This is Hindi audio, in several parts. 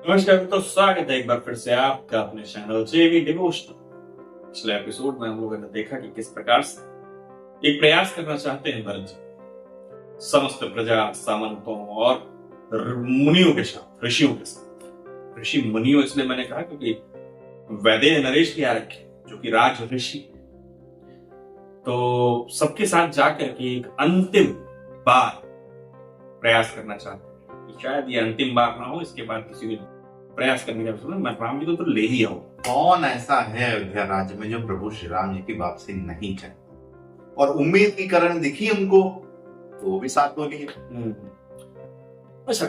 नमस्कार, तो स्वागत है एक बार फिर से आपका अपने चैनल जेवी डिवोशनल। पिछले एपिसोड में हम लोगों ने देखा कि किस प्रकार से एक प्रयास करना चाहते हैं भरत जी समस्त प्रजा सामंतों और मुनियों के साथ, ऋषियों के साथ। ऋषि मुनियों इसलिए मैंने कहा क्योंकि वैदेह नरेश की आरख जो कि राज ऋषि, तो सबके साथ जाकर के एक अंतिम बार प्रयास करना चाहते हैं। शायद ये अंतिम बार ना हो, इसके बाद किसी भी प्रयास करने का मैं राम जी को तो ले ही आऊं। कौन ऐसा है अयोध्या राज्य में जो प्रभु श्री राम जी की वापसी नहीं चाहे, और उम्मीद की किरण दिखी उनको तो वो भी साथ बोली है। अच्छा,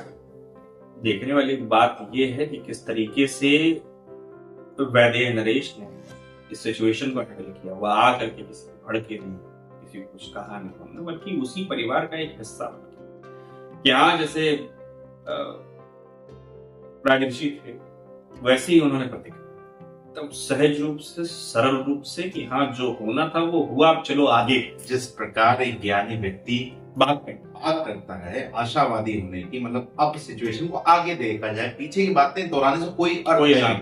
देखने वाली बात ये है कि किस तरीके से वैदेह नरेश ने इस सिचुएशन को हैंडल किया। वह आकर के किसी को भड़के नहीं, किसी को कुछ कहा नहीं हमने, बल्कि उसी परिवार का एक हिस्सा कि हाँ जैसे राजऋषि थे वैसे ही उन्होंने प्रतिक्रिया तो सहज रूप से, सरल रूप से कि हाँ जो होना था वो हुआ, अब चलो आगे। जिस प्रकार एक ज्ञानी व्यक्ति बात करता है आशावादी होने की, मतलब अब सिचुएशन को आगे देखा जाए, पीछे की बातें दोहराने से कोई अर्थ नहीं।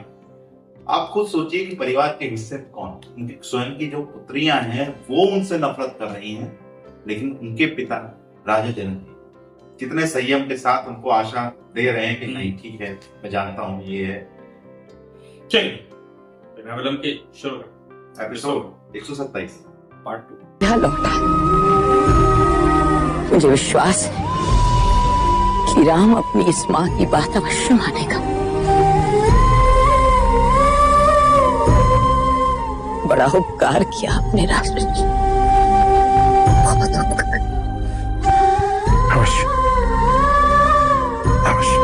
आप खुद सोचिए कि परिवार के हिस्से कौन, उनकी स्वयं की जो पुत्रियां हैं वो उनसे नफरत कर रही हैं, लेकिन उनके पिता राजा जनक कितने संयम के साथ उनको आशा दे रहे हैं कि नहीं ठीक है, मैं जानता हूं ये है। चलिए के शुरू एपिसोड 127 पार्ट 2। यहाँ लौटा, मुझे विश्वास है कि राम अपनी इस माँ की बात अवश्य मानेगा। बड़ा उपकार किया आपने राष्ट्र जी, बहुत उपकार। अवश्य अवश्य।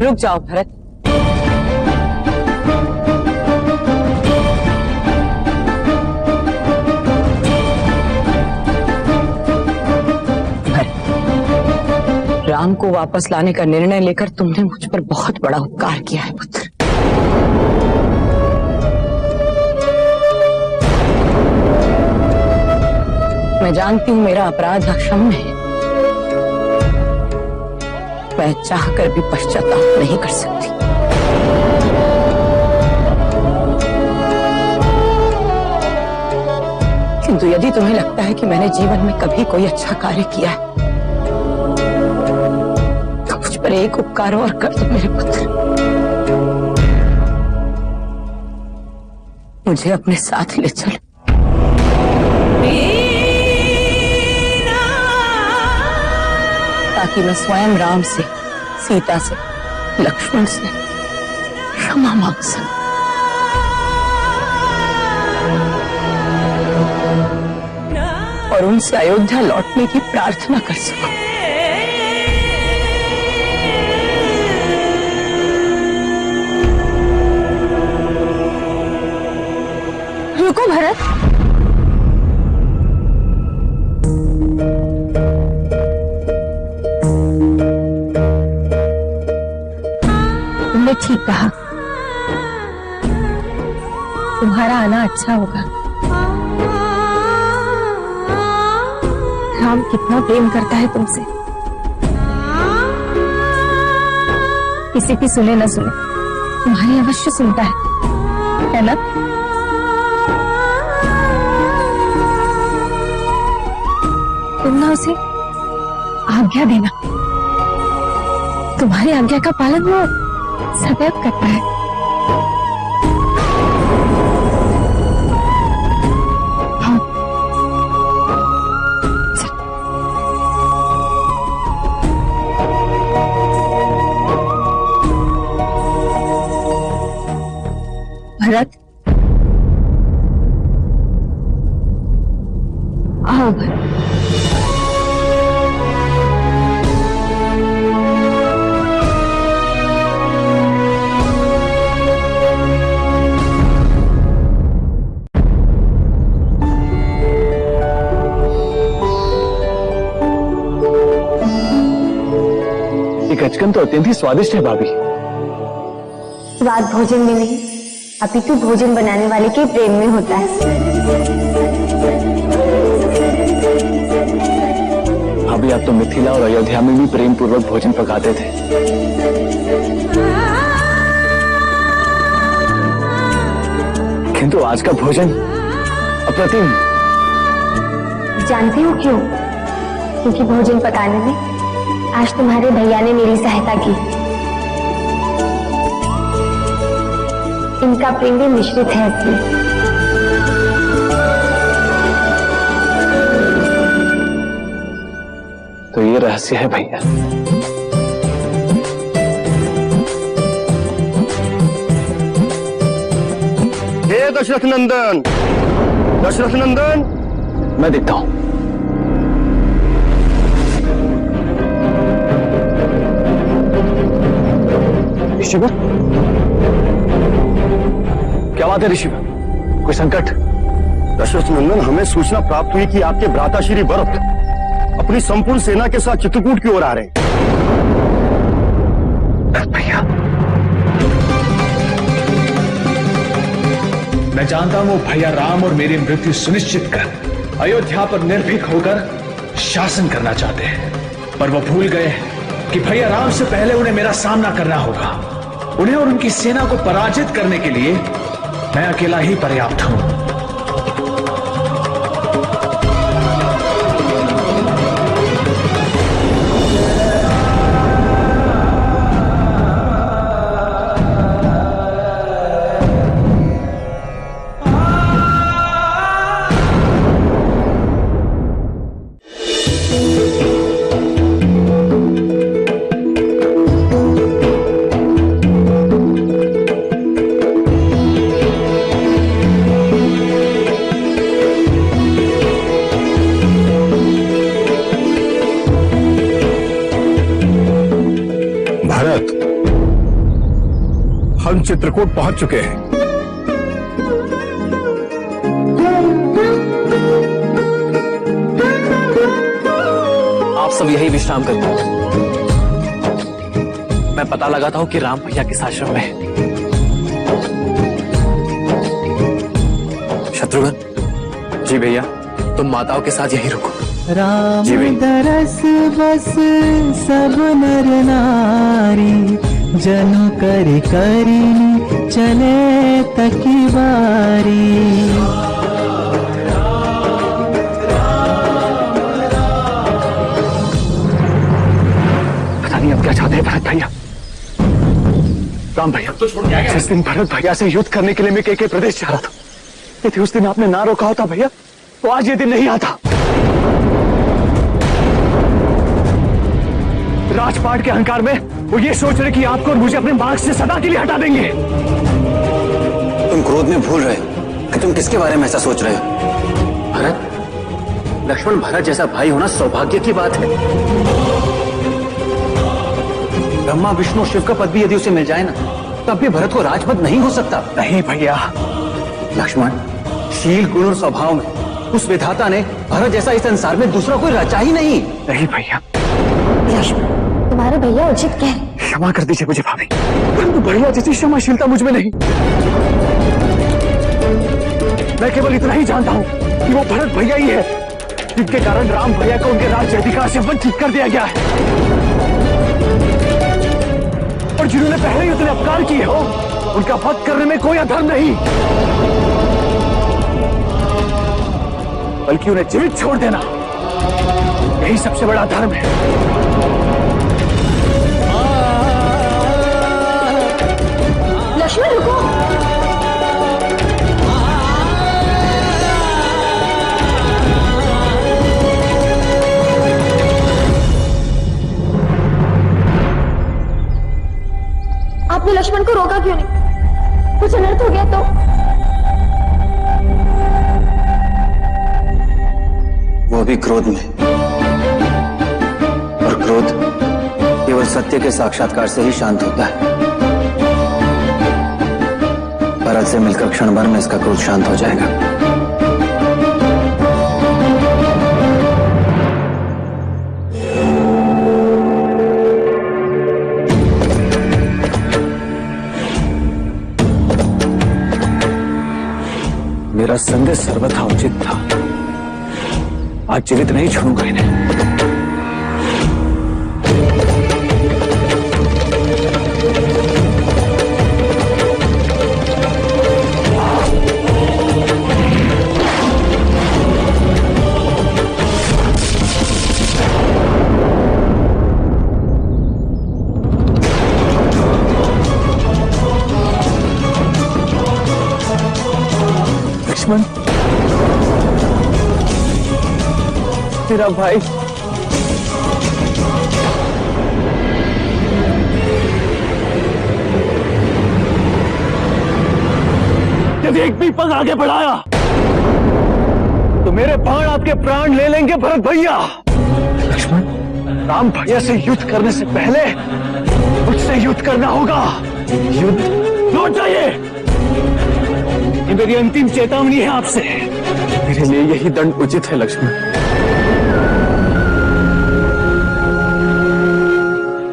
रुक जाओ भरत, राम को वापस लाने का निर्णय लेकर तुमने मुझ पर बहुत बड़ा उपकार किया है पुत्र। मैं जानती हूं मेरा अपराध अक्षम्य है, मैं चाहकर भी पश्चाताप नहीं कर सकती। किंतु यदि तुम्हें लगता है कि मैंने जीवन में कभी कोई अच्छा कार्य किया है तो मुझ पर एक उपकार और कर दो मेरे पुत्र, मुझे अपने साथ ले चलो। ताकि मैं स्वयं राम से, सीता से, लक्ष्मण से क्षमा मांग सकूं। और उनसे अयोध्या लौटने की प्रार्थना कर सकूं। रुको भरत, ठीक कहा, तुम्हारा आना अच्छा होगा। राम कितना प्रेम करता है तुमसे, किसी की सुने न सुने तुम्हारी अवश्य सुनता है ना? तुम ना उसे आज्ञा देना, तुम्हारी आज्ञा का पालन वो सदैव करता है। हाँ, भरत, कहाँ पर? ये कचकन तो अत्यंत ही स्वादिष्ट है भाभी। स्वाद भोजन में नहीं, अपितु भोजन बनाने वाले के प्रेम में होता है। भाभी आप तो मिथिला और अयोध्या में भी प्रेम पूर्वक भोजन पकाते थे। किंतु आज का भोजन अप्रतिम। जानते हो क्यों? क्योंकि भोजन पकाने में आज तुम्हारे भैया ने मेरी सहायता की। इनका प्रेम भी मिश्रित है इसलिए। तो ये रहस्य है भैया। हे दशरथ नंदन, दशरथ नंदन, मैं देखता हूं। ऋषिवर, क्या बात है ऋषिवर? कोई संकट? दशरथ नंदन, हमें सूचना प्राप्त हुई कि आपके भ्राता श्री भरत अपनी संपूर्ण सेना के साथ चित्रकूट की ओर आ रहे हैं। भैया, मैं जानता हूं भैया राम और मेरी मृत्यु सुनिश्चित कर अयोध्या पर निर्भीक होकर शासन करना चाहते हैं, पर वो भूल गए कि भैया राम से पहले उन्हें मेरा सामना करना होगा। उन्हें और उनकी सेना को पराजित करने के लिए मैं अकेला ही पर्याप्त हूं। हम चित्रकूट पहुंच चुके हैं। आप सब यही विश्राम करते हैं। मैं पता लगाता हूं कि राम भैया किस आश्रम में है। शत्रुघ्न जी भैया, तुम माताओं के साथ यहीं रुको। राम जी भैया। दरस बस सब नर नारी, जनु करि करिनी चले तकी बारी। पता नहीं अब क्या चाहते हैं भरत भैया। राम भैया, तो छोड़ के आ गया। जिस दिन भरत भैया से युद्ध करने के लिए मैं के प्रदेश जा रहा था, यदि उस दिन आपने ना रोका होता भैया, तो आज ये दिन नहीं आता। राजपाट के अहंकार में वो ये सोच रहे कि आपको और मुझे अपने मार्ग से सदा के लिए हटा देंगे। तुम क्रोध में भूल रहे हो कि तुम किसके बारे में ऐसा सोच रहे हो। भरत, लक्ष्मण भरत जैसा भाई होना सौभाग्य की बात है। ब्रह्मा विष्णु शिव का पद भी यदि उसे मिल जाए ना, तब भी भरत को राजपद नहीं हो सकता। नहीं भैया। लक्ष्मण, शील गुण और स्वभाव में उस विधाता ने भरत जैसा इस संसार में दूसरा कोई रचा ही नहीं। नहीं भैया। लक्ष्मण, तुम्हारे भैया उचित कह। क्षमा कर दीजिए मुझे भाभी, परंतु भैया जैसी क्षमाशीलता मुझ में नहीं। मैं केवल इतना ही जानता हूं कि वो भरत भैया ही है जिनके कारण राम भैया को उनके राज्य अधिकार से वंचित कर दिया गया है, और जिन्होंने पहले ही उतने अपकार किए हो, उनका वध करने में कोई अधर्म नहीं, बल्कि उन्हें जीवित छोड़ देना यही सबसे बड़ा धर्म है। लक्ष्मण रुको। आपने लक्ष्मण को रोका क्यों नहीं? कुछ अनर्थ हो गया तो? वो कभी क्रोध में, और क्रोध केवल सत्य के साक्षात्कार से ही शांत होता है। भरत से मिलकर क्षण भर में इसका क्रोध शांत हो जाएगा। मेरा संदेश सर्वथा उचित था। आज जीवित नहीं छोड़ूंगा इन्हें। लक्ष्मण, तेरा भाई यदि एक भी पग आगे बढ़ाया तो मेरे बाण आपके प्राण ले लेंगे भरत भैया। लक्ष्मण, राम भैया से युद्ध करने से पहले मुझसे युद्ध करना होगा। युद्ध लौट जाइए, ये मेरी अंतिम चेतावनी है आपसे। मेरे लिए यही दंड उचित है लक्ष्मण।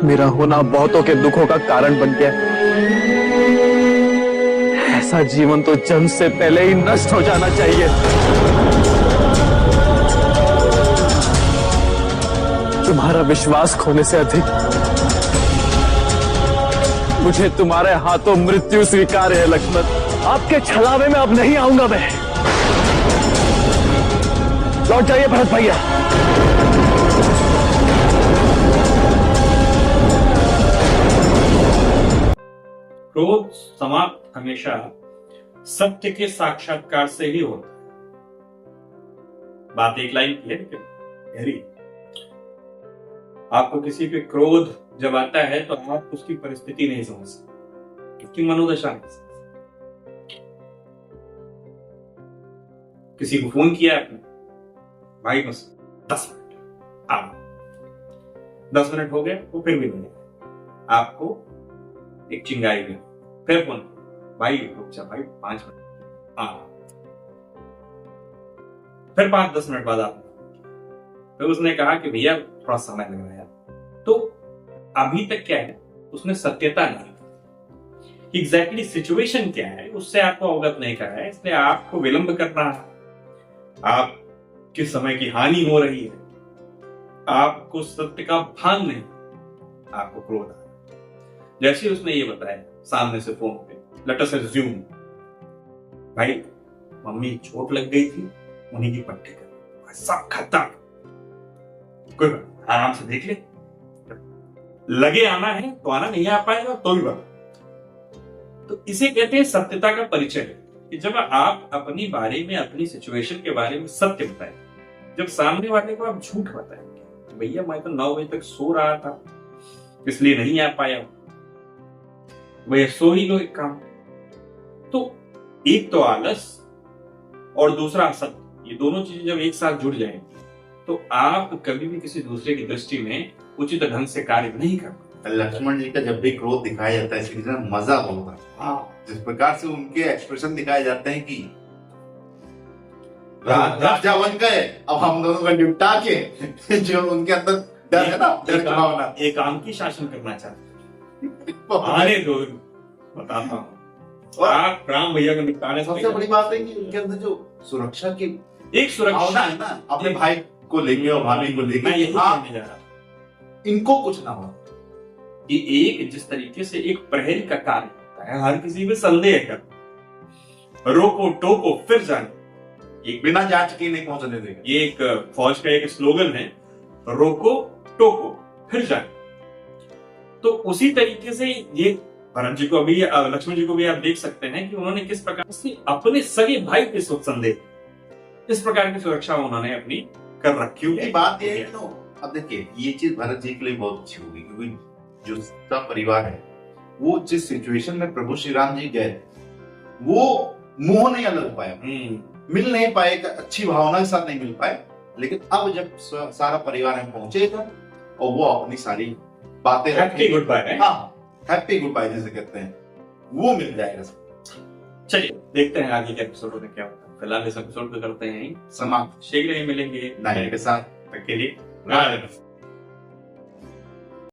मेरा होना बहुतों के दुखों का कारण बन गया। ऐसा जीवन तो जन्म से पहले ही नष्ट हो जाना चाहिए। तुम्हारा विश्वास खोने से अधिक मुझे तुम्हारे हाथों मृत्यु स्वीकार है लक्ष्मण। आपके छलावे में अब नहीं आऊंगा मैं। लौट जाइए भरत भैया। क्रोध समाप्त हमेशा सत्य के साक्षात्कार से ही होता है। बात एक लाइन की है लेकिन गहरी। आपको किसी पे क्रोध जब आता है तो आप उसकी परिस्थिति नहीं समझ सकते, उसकी मनोदशा नहीं समझ सकते। किसी को फोन किया आपने, भाई बस 10 मिनट आप 10 मिनट हो गए वो फिर भी नहीं, आपको एक चिंगारी में फिर फोन, भाई रुक जा भाई 5 मिनट आ, फिर 5-10 मिनट बाद आप, फिर उसने कहा कि भैया थोड़ा समय लग रहा है। तो अभी तक क्या है, उसने सत्यता नहीं, एग्जैक्टली सिचुएशन क्या है उससे आपको अवगत नहीं करा है, इसलिए आपको विलंब करना है, आपके समय की हानि हो रही है, आपको सत्य का भान नहीं, आपको क्रोध आ। जैसे उसने ये बताया सामने से फोन पे, लेट अस अज्यूम भाई मम्मी चोट लग गई थी, उन्हीं की पट्टी कर सब खत्म, कोई बात आराम से देख ले, लगे आना है तो आना, नहीं आ पाएगा तो भी बात। तो इसे कहते हैं सत्यता का परिचय, कि जब आप अपनी बारे में, अपनी सिचुएशन के बारे में सत्य बताएं, जब सामने वाले को आप झूठ बताएंगे, भैया मैं तो 9 बजे तक सो रहा था इसलिए नहीं आ पाया, भैया सो ही लो एक काम। तो एक तो आलस और दूसरा असत्य, ये दोनों चीजें जब एक साथ जुड़ जाएंगी तो आप कभी भी किसी दूसरे की दृष्टि में उचित ढंग से कार्य नहीं कर पाते। लक्ष्मण जी का जब भी क्रोध दिखाया जाता है इसकी मजा बहुत है, जिस प्रकार से उनके एक्सप्रेशन दिखाए जाते हैं कि राजा बन गए, अब हम दोनों का निपटा के, जो उनके अंदर डर है ना, डर की भावना, एकांकी शासन करना चाहते, आने दो बताता हूँ। आप राम भैया को निपटाने सबसे बड़ी बात है कि उनके अंदर जो सुरक्षा की एक सुरक्षा है ना, अपने भाई को लेके और भाभी को लेके, इनको कुछ ना हो। ये एक जिस तरीके से एक प्रहरी का कार्य होता है, हर किसी में संदेह कर, रोको टोको फिर जाने, एक बिना जांच के नहीं पहुंचने देगा। ये एक फौज का एक स्लोगन है, रोको टोको फिर जाने। तो उसी तरीके से ये भरत जी को अभी, लक्ष्मण जी को भी आप देख सकते हैं कि उन्होंने किस प्रकार से अपने सगे भाई के संदेह, इस प्रकार की सुरक्षा उन्होंने अपनी कर रखी है। बात ये है तो अब देखिए ये चीज भरत जी के लिए बहुत अच्छी होगी, क्योंकि जो उसका परिवार है वो जिस सिचुएशन में प्रभु श्री राम जी गए वो मुंह नहीं अलग पाया, मिल नहीं पाए, अच्छी भावना के साथ नहीं मिल पाए, लेकिन अब जब सारा परिवार में पहुंचेगा और वो अपनी सारी बातें हैप्पी गुड बाय। हाँ, हैप्पी गुड बाय जिसे कहते हैं, वो मिल जाएगा। चलिए देखते हैं आगे के एपिसोडों में क्या होता है। फिलहाल इस एपिसोड को करते हैं समाप्त। शीघ्र ही मिलेंगे नायक के साथ। तक के लिए